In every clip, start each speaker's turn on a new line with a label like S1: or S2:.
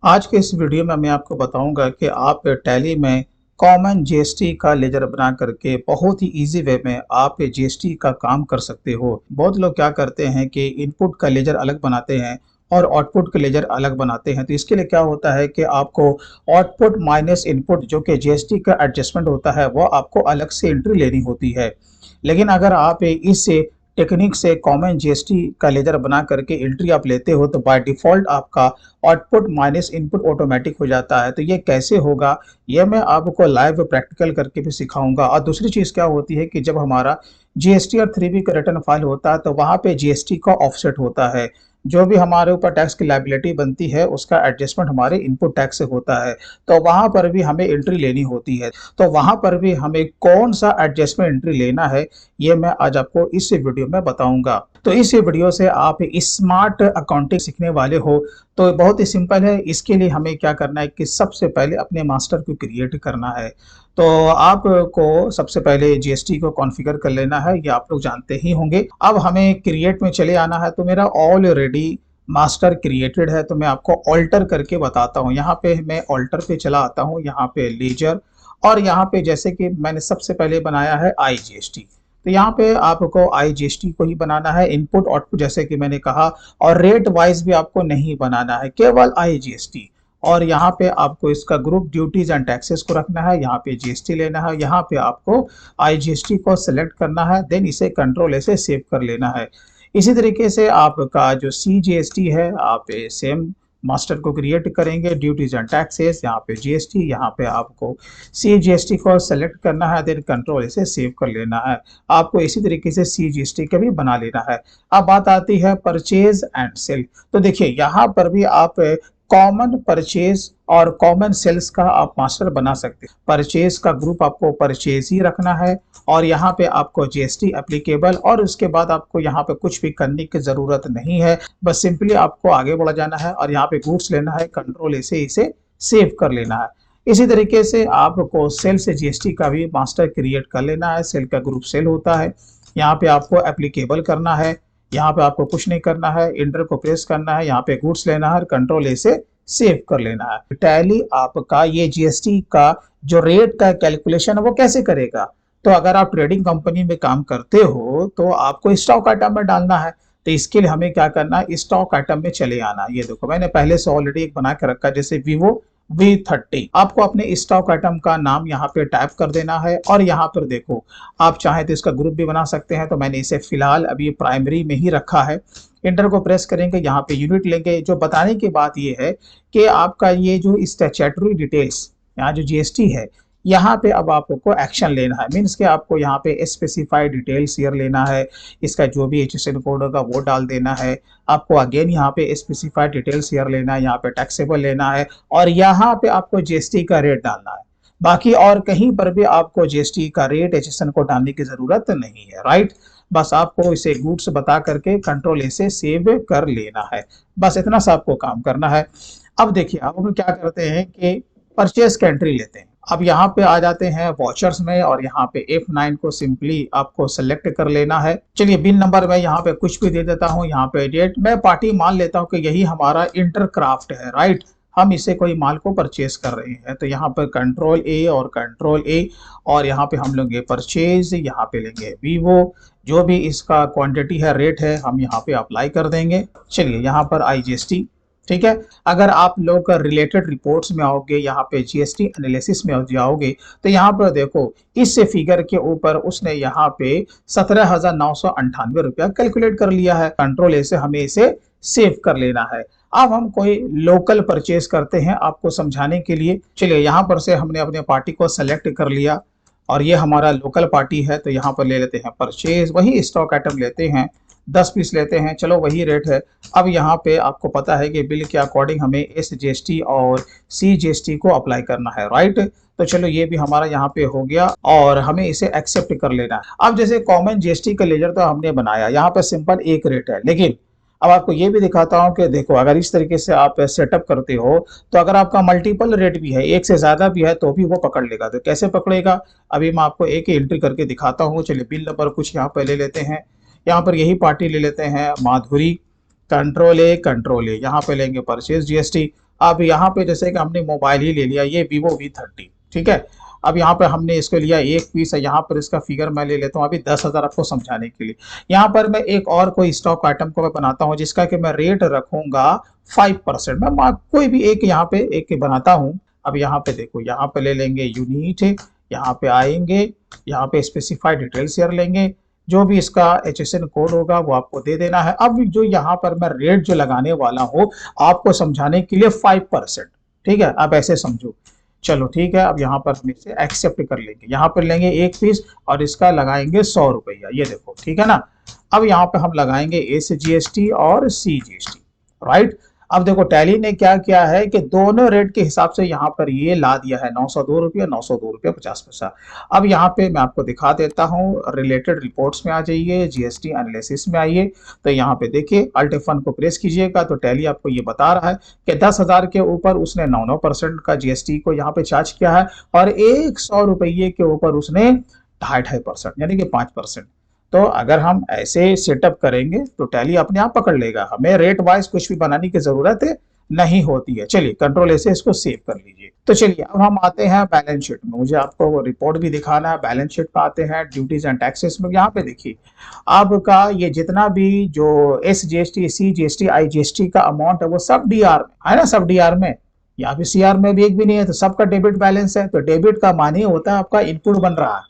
S1: आज के इस वीडियो में मैं आपको बताऊंगा कि आप टैली में कॉमन जीएसटी का लेजर बना करके बहुत ही इजी वे में आप जीएसटी का काम कर सकते हो। बहुत लोग क्या करते हैं कि इनपुट का लेजर अलग बनाते हैं और आउटपुट का लेजर अलग बनाते हैं। तो इसके लिए क्या होता है कि आपको आउटपुट माइनस इनपुट जो कि जीएसटी का एडजस्टमेंट होता है वो आपको अलग से एंट्री लेनी होती है। लेकिन अगर आप इस टेक्निक से कॉमन जीएसटी का लेजर बना करके एंट्री आप लेते हो तो बाय डिफॉल्ट आपका आउटपुट माइनस इनपुट ऑटोमेटिक हो जाता है। तो ये कैसे होगा, ये मैं आपको लाइव प्रैक्टिकल करके भी सिखाऊंगा। और दूसरी चीज़ क्या होती है कि जब हमारा जीएसटी और 3B का रिटर्न फाइल होता है तो वहाँ पे जीएसटी का ऑफसेट होता है। जो भी हमारे ऊपर टैक्स की लायबिलिटी बनती है उसका एडजस्टमेंट हमारे इनपुट टैक्स से होता है। तो वहाँ पर भी हमें एंट्री लेनी होती है। तो वहाँ पर भी हमें कौन सा एडजस्टमेंट एंट्री लेना है ये मैं आज आपको इस वीडियो में बताऊंगा। तो इस वीडियो से आप स्मार्ट अकाउंटिंग सीखने वाले हो। तो बहुत ही सिंपल है। इसके लिए हमें क्या करना है कि सबसे पहले अपने मास्टर को क्रिएट करना है। तो आपको सबसे पहले जीएसटी को कॉन्फ़िगर कर लेना है, ये आप लोग जानते ही होंगे। अब हमें क्रिएट में चले आना है। तो मेरा ऑलरेडी मास्टर क्रिएटेड है तो मैं आपको ऑल्टर करके बताता हूँ। यहाँ पे मैं ऑल्टर पे चला आता हूँ, यहाँ पे लेजर, और यहाँ पे जैसे कि मैंने सबसे पहले बनाया है IGST। तो यहाँ पे आपको IGST को ही बनाना है, इनपुट आउटपुट जैसे कि मैंने कहा, और रेट वाइज भी आपको नहीं बनाना है, केवल IGST। और यहाँ पे आपको इसका ग्रुप ड्यूटीज एंड टैक्सेस को रखना है, यहाँ पे जीएसटी लेना है, यहाँ पे आपको IGST को सिलेक्ट करना है, देन इसे कंट्रोल ऐसे सेव कर लेना है। इसी तरीके से आपका जो CGST है आप सेम मास्टर को क्रिएट करेंगे, ड्यूटीज एंड टैक्सेस, यहाँ पे जीएसटी, यहाँ पे आपको CGST को सेलेक्ट करना है, देन कंट्रोल इसे सेव कर लेना है। आपको इसी तरीके से CGST का भी बना लेना है। अब बात आती है परचेज एंड सेल। तो देखिए यहाँ पर भी आप कॉमन परचेज और कॉमन सेल्स का आप मास्टर बना सकते हैं। परचेज का ग्रुप आपको परचेज ही रखना है, और यहाँ पे आपको जीएसटी एप्लीकेबल, और उसके बाद आपको यहाँ पे कुछ भी करने की जरूरत नहीं है। बस सिंपली आपको आगे बढ़ जाना है और यहाँ पे गुड्स लेना है, कंट्रोल इसे सेव कर लेना है। इसी तरीके से आपको सेल से जीएसटी का भी मास्टर क्रिएट कर लेना है। सेल का ग्रुप सेल होता है, यहाँ पे आपको एप्लीकेबल करना है, यहाँ पे आपको कुछ नहीं करना है, इंटर को प्रेस करना है, यहाँ पे गुड्स लेना है, कंट्रोल से सेव कर लेना है। टैली आपका ये जीएसटी का जो रेट का कैलकुलेशन है वो कैसे करेगा। तो अगर आप ट्रेडिंग कंपनी में काम करते हो तो आपको स्टॉक आइटम में डालना है। तो इसके लिए हमें क्या करना है, स्टॉक आइटम में चले आना। ये देखो मैंने पहले से ऑलरेडी एक बना के रखा है, जैसे Vivo V30। आपको अपने स्टॉक आइटम का नाम यहाँ पे टाइप कर देना है, और यहाँ पर देखो आप चाहे तो इसका ग्रुप भी बना सकते हैं। तो मैंने इसे फिलहाल अभी प्राइमरी में ही रखा है। इंटर को प्रेस करेंगे, यहाँ पे यूनिट लेंगे। जो बताने की बात ये है कि आपका ये जो स्टैट्यूटरी डिटेल्स, यहाँ जो जीएसटी है, यहाँ पे अब आपको एक्शन लेना है। मीन्स कि आपको यहाँ पे स्पेसिफाइड डिटेल्स ईयर लेना है, इसका जो भी HSN कोड होगा वो डाल देना है। आपको अगेन यहाँ पे स्पेसिफाइड डिटेल्स ईयर लेना है, यहाँ पे टैक्सेबल लेना है, और यहाँ पे आपको जीएसटी का रेट डालना है। बाकी और कहीं पर भी आपको जीएसटी का रेट HSN को डालने की जरूरत नहीं है, राइट। बस आपको इसे गुड्स बता करके कंट्रोल से सेव कर लेना है। बस इतना सा आपको काम करना है। अब देखिए अब हम क्या करते हैं कि परचेस का एंट्री लेते हैं। अब यहाँ पे आ जाते हैं वॉचर्स में, और यहाँ पे F9 को सिंपली आपको सेलेक्ट कर लेना है। चलिए बिल नंबर में यहाँ पे कुछ भी दे देता हूँ, यहाँ पे डेट मैं पार्टी मान लेता हूँ कि यही हमारा इंटरक्राफ्ट है, राइट। हम इसे कोई माल को परचेज कर रहे हैं। तो यहाँ पर कंट्रोल A और कंट्रोल A, और यहाँ पे हम लेंगे परचेज, यहाँ पे लेंगे Vivo, जो भी इसका क्वांटिटी है, रेट है, हम यहाँ पे अप्लाई कर देंगे। चलिए यहाँ पर IGST, ठीक है। अगर आप लोग रिलेटेड रिपोर्ट्स में आओगे, यहाँ पे जीएसटी एनालिसिस में जाओगे, तो यहाँ पर देखो इस फिगर के ऊपर उसने यहाँ पे 17,998 रुपया कैलकुलेट कर लिया है। कंट्रोल से हमें इसे सेव कर लेना है। अब हम कोई लोकल परचेज करते हैं आपको समझाने के लिए। चलिए यहाँ पर से हमने अपने पार्टी को सेलेक्ट कर लिया, और ये हमारा लोकल पार्टी है। तो यहाँ पर ले लेते हैं परचेज, वही स्टॉक आइटम लेते हैं, 10 पीस लेते हैं, चलो वही रेट है। अब यहाँ पे आपको पता है कि बिल के अकॉर्डिंग हमें SGST और CGST को अप्लाई करना है, राइट। तो चलो ये भी हमारा यहाँ पे हो गया, और हमें इसे एक्सेप्ट कर लेना है। अब जैसे कॉमन जीएसटी का लेजर तो हमने बनाया, यहाँ पे सिंपल एक रेट है, लेकिन अब आपको ये भी दिखाता हूँ कि देखो अगर इस तरीके से आप सेटअप करते हो तो अगर आपका मल्टीपल रेट भी है, एक से ज्यादा भी है, तो भी वो पकड़ लेगा। तो कैसे पकड़ेगा, अभी मैं आपको एक ही एंट्री करके दिखाता हूँ। चलिए बिल नंबर कुछ यहाँ पे ले लेते हैं, यहाँ पर यही पार्टी ले लेते हैं माधुरी, कंट्रोल A, यहाँ पे लेंगे परचेज जीएसटी, अब यहाँ पे जैसे कि हमने मोबाइल ही ले लिया, ये Vivo V30, ठीक है। अब यहाँ पे हमने इसको लिया एक पीस है, यहाँ पर इसका फिगर मैं ले लेता हूँ अभी 10,000 आपको समझाने के लिए। यहाँ पर मैं एक और कोई स्टॉक आइटम को मैं बनाता हूँ जिसका कि मैं रेट रखूंगा 5%। मैं कोई भी एक यहाँ पे एक बनाता हूँ। अब यहाँ पे देखो, यहाँ पे ले लेंगे यूनिट, यहाँ पे आएंगे, यहाँ पे स्पेसिफाइड डिटेल शेयर लेंगे, जो भी इसका HSN कोड होगा वो आपको दे देना है। अब जो यहाँ पर मैं रेट जो लगाने वाला हूँ आपको समझाने के लिए 5%, ठीक है। अब ऐसे समझो, चलो ठीक है। अब यहाँ पर हम इसे एक्सेप्ट कर लेंगे, यहाँ पर लेंगे एक पीस और इसका लगाएंगे 100 रुपया, ये देखो, ठीक है ना। अब यहाँ पे हम लगाएंगे SGST और CGST, राइट। अब देखो टैली ने क्या किया है कि दोनों रेट के हिसाब से यहाँ पर ये ला दिया है 902 रुपया, 902 रुपया 50 पैसा। अब यहाँ पे मैं आपको दिखा देता हूँ, रिलेटेड रिपोर्ट्स में आ जाइए, GST एनालिसिस में आइए, तो यहाँ पे देखिए अल्ट F1 को प्रेस कीजिएगा तो टैली आपको ये बता रहा है कि 10,000 के ऊपर उसने 9% का GST को यहाँ पे चार्ज किया है और 100 रुपये के ऊपर उसने 2.5% यानी कि 5%। तो अगर हम ऐसे सेटअप करेंगे तो टैली अपने आप पकड़ लेगा, हमें रेट वाइज कुछ भी बनाने की जरूरत नहीं होती है। चलिए कंट्रोल ऐसे इसको सेव कर लीजिए। तो चलिए अब हम आते हैं बैलेंस शीट में, मुझे आपको रिपोर्ट भी दिखाना है। बैलेंस शीट पे आते हैं, ड्यूटीज एंड टैक्सेस में। यहाँ पे देखिए आपका ये जितना भी जो SGST, CGST, IGST का अमाउंट है वो सब DR में है ना, सब DR में। यहाँ पे CR में भी एक भी नहीं है, तो सबका डेबिट बैलेंस है। तो डेबिट का मानी होता है आपका इनपुट बन रहा है,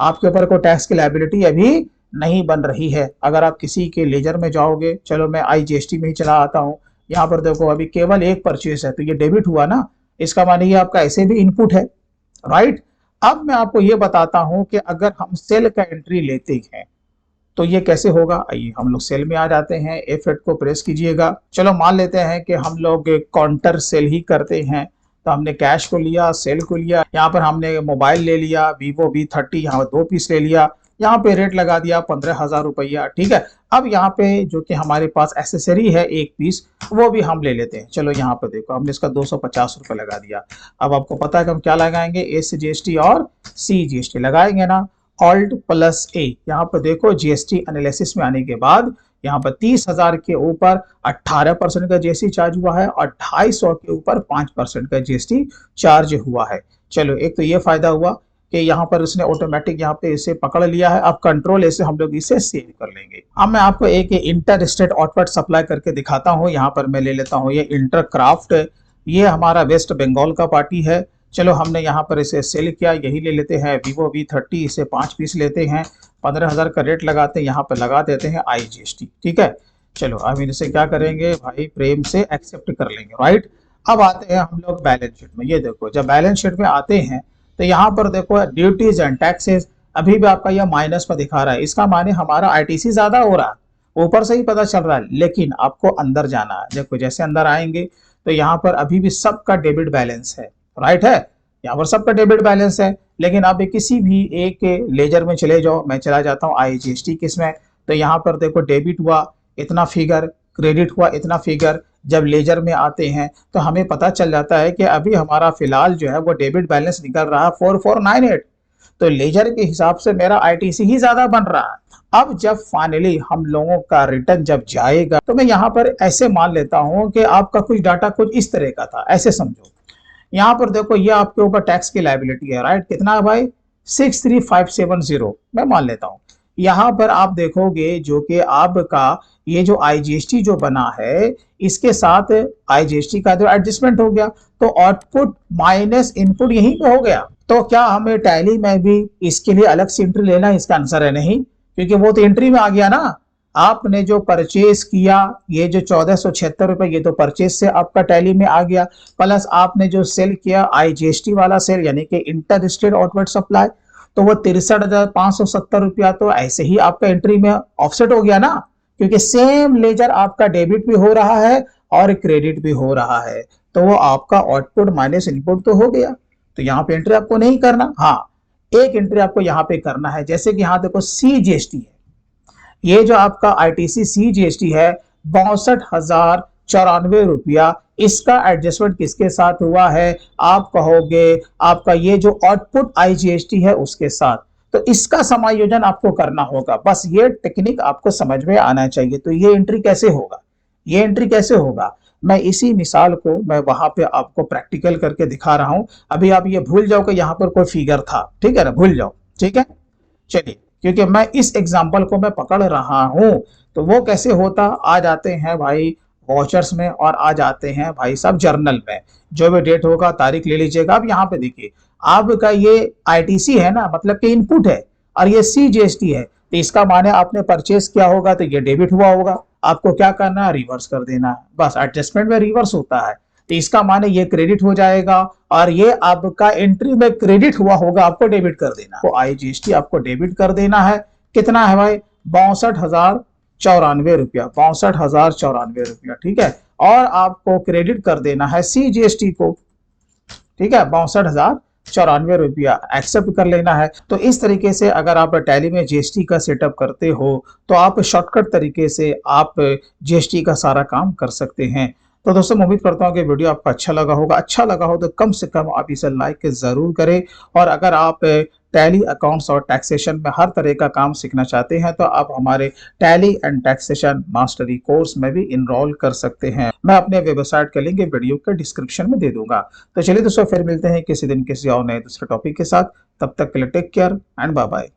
S1: आपके ऊपर कोई टैक्स की लायबिलिटी अभी नहीं बन रही है। अगर आप किसी के लेजर में जाओगे, चलो मैं IGST में ही चला आता हूँ, यहाँ पर देखो अभी केवल एक परचेस है तो ये डेबिट हुआ ना, इसका माने ये आपका ऐसे भी इनपुट है, राइट। अब मैं आपको ये बताता हूँ कि अगर हम सेल का एंट्री लेते हैं तो ये कैसे होगा। आइए हम लोग सेल में आ जाते हैं, F8 को प्रेस कीजिएगा। चलो मान लेते हैं कि हम लोग काउंटर सेल ही करते हैं, तो हमने कैश को लिया, सेल को लिया, यहाँ पर हमने मोबाइल ले लिया Vivo V30, यहाँ 2 पीस ले लिया, यहाँ पे रेट लगा दिया 15,000 रुपया, ठीक है। अब यहाँ पे जो कि हमारे पास एसेसरी है एक पीस, वो भी हम ले लेते हैं। चलो यहाँ पे देखो हमने इसका 250 रुपये लगा दिया। अब आपको पता है कि हम क्या लगाएंगे, SGST और CGST लगाएंगे ना, Alt+A। यहाँ पर देखो GST एनालिसिस में आने के बाद यहाँ पर 30,000 के ऊपर 18% का GST चार्ज हुआ है और 250 के ऊपर 5% का GST चार्ज हुआ है। चलो एक तो ये फायदा हुआ कि यहाँ पर उसने ऑटोमेटिक यहाँ पे इसे पकड़ लिया है। अब कंट्रोल ऐसे हम लोग इसे सेव कर लेंगे। अब मैं आपको एक इंटर स्टेट आउटपुट सप्लाई करके दिखाता हूँ। यहाँ पर मैं ले लेता हूँ ये इंटरक्राफ्ट, ये हमारा वेस्ट बंगाल का पार्टी है। चलो हमने यहाँ पर इसे सेल किया, यही ले लेते हैं Vivo V30, इसे 5 पीस लेते हैं, 15,000 का रेट लगाते हैं, यहाँ पर लगा देते हैं IGST, ठीक है। चलो अब इसे क्या करेंगे भाई, प्रेम से एक्सेप्ट कर लेंगे, राइट। अब आते हैं हम लोग बैलेंस शीट में। ये देखो जब बैलेंस शीट में आते हैं तो यहाँ पर देखो ड्यूटीज एंड टैक्सेस अभी भी आपका यह माइनस पर दिखा रहा है, इसका माने हमारा ITC ज्यादा हो रहा है, ऊपर से ही पता चल रहा है। लेकिन आपको अंदर जाना है, देखो जैसे अंदर आएंगे तो यहाँ पर अभी भी सबका डेबिट बैलेंस है, राइट है, यहाँ पर सबका डेबिट बैलेंस है। लेकिन आप किसी भी एक लेजर में चले जाओ, मैं चला जाता हूँ IGST किसमें, तो यहाँ पर देखो डेबिट हुआ इतना फिगर, क्रेडिट हुआ इतना फिगर। जब लेजर में आते हैं तो हमें पता चल जाता है कि अभी हमारा फिलहाल जो है वो डेबिट बैलेंस निकल रहा है 4498, तो लेजर के हिसाब से मेरा ITC ही ज्यादा बन रहा है। अब जब फाइनली हम लोगों का रिटर्न जब जाएगा तो मैं यहाँ पर ऐसे मान लेता हूँ कि आपका कुछ डाटा कुछ इस तरह का था, ऐसे समझो। यहाँ पर देखो ये आपके ऊपर टैक्स की लायबिलिटी है, राइट, कितना है भाई 63570, मैं मान लेता हूँ। यहाँ पर आप देखोगे जो कि आपका ये जो IGST जो बना है इसके साथ IGST का जो एडजस्टमेंट हो गया, तो आउटपुट माइनस इनपुट यहीं पे हो गया। तो क्या हमें टैली में भी इसके लिए अलग से एंट्री लेना है? इसका आंसर है नहीं, क्योंकि वो तो एंट्री में आ गया ना। आपने जो परचेज किया ये जो 1476 रुपए, ये तो परचेज से आपका टैली में आ गया, प्लस आपने जो सेल किया IGST वाला सेल यानी कि इंटर स्टेट आउटवर्ड सप्लाई, तो वो 63,570 रुपया तो ऐसे ही आपका एंट्री में ऑफसेट हो गया ना, क्योंकि सेम लेजर आपका डेबिट भी हो रहा है और क्रेडिट भी हो रहा है, तो वो आपका आउटपुट माइनस इनपुट तो हो गया। तो यहाँ पे एंट्री आपको नहीं करना। हाँ, एक एंट्री आपको यहाँ पे करना है, जैसे कि यहाँ देखो CGST है, ये जो आपका ITC CGST है 62,094 रुपया, इसका एडजस्टमेंट किसके साथ हुआ है? आप कहोगे आपका ये जो आउटपुट IGST है उसके साथ, तो इसका समायोजन आपको करना होगा। बस ये टेक्निक आपको समझ में आना चाहिए। तो ये एंट्री कैसे होगा, ये एंट्री कैसे होगा, मैं इसी मिसाल को मैं वहां पे आपको प्रैक्टिकल करके दिखा रहा हूं। अभी आप ये भूल जाओ कि यहाँ पर कोई फिगर था, ठीक है ना, भूल जाओ, ठीक है। चलिए, क्योंकि मैं इस एग्जाम्पल को मैं पकड़ रहा हूं, तो वो कैसे होता, आ जाते हैं भाई वाचर्स में और आ जाते हैं भाई साहब जर्नल में। जो भी डेट होगा तारीख ले लीजिएगा। अब यहाँ पे देखिए, आपका ये आईटीसी है ना, मतलब कि इनपुट है, और ये सीजीएसटी है, तो इसका माने आपने परचेस किया होगा तो ये डेबिट हुआ होगा। आपको क्या करना है, रिवर्स कर देना है, बस एडजस्टमेंट में रिवर्स होता है। तो इसका माने ये क्रेडिट हो जाएगा, और ये आपका एंट्री में क्रेडिट हुआ होगा, आपको डेबिट कर देना है। तो आईजीएसटी आपको डेबिट कर देना है। कितना है भाई, 62,094 रुपया, 62,094 रुपया, ठीक है। और आपको क्रेडिट कर देना है सीजीएसटी को, ठीक है, 62,094 रुपया एक्सेप्ट कर लेना है। तो इस तरीके से अगर आप टैली में जीएसटी का सेटअप करते हो, तो आप शॉर्टकट तरीके से आप जीएसटी का सारा काम कर सकते हैं। तो दोस्तों, मैं उम्मीद करता हूँ कि वीडियो आपको अच्छा लगा होगा। अच्छा लगा हो तो कम से कम आप इसे लाइक जरूर करें। और अगर आप टैली अकाउंट्स और टैक्सेशन में हर तरह का काम सीखना चाहते हैं, तो आप हमारे tally and taxation mastery course में भी इनरोल कर सकते हैं। मैं अपने वेबसाइट का लिंक वीडियो के डिस्क्रिप्शन में दे दूंगा। तो चलिए दोस्तों, फिर मिलते हैं किसी दिन किसी और नए दूसरे टॉपिक के साथ। तब तक के लिए take care and bye bye.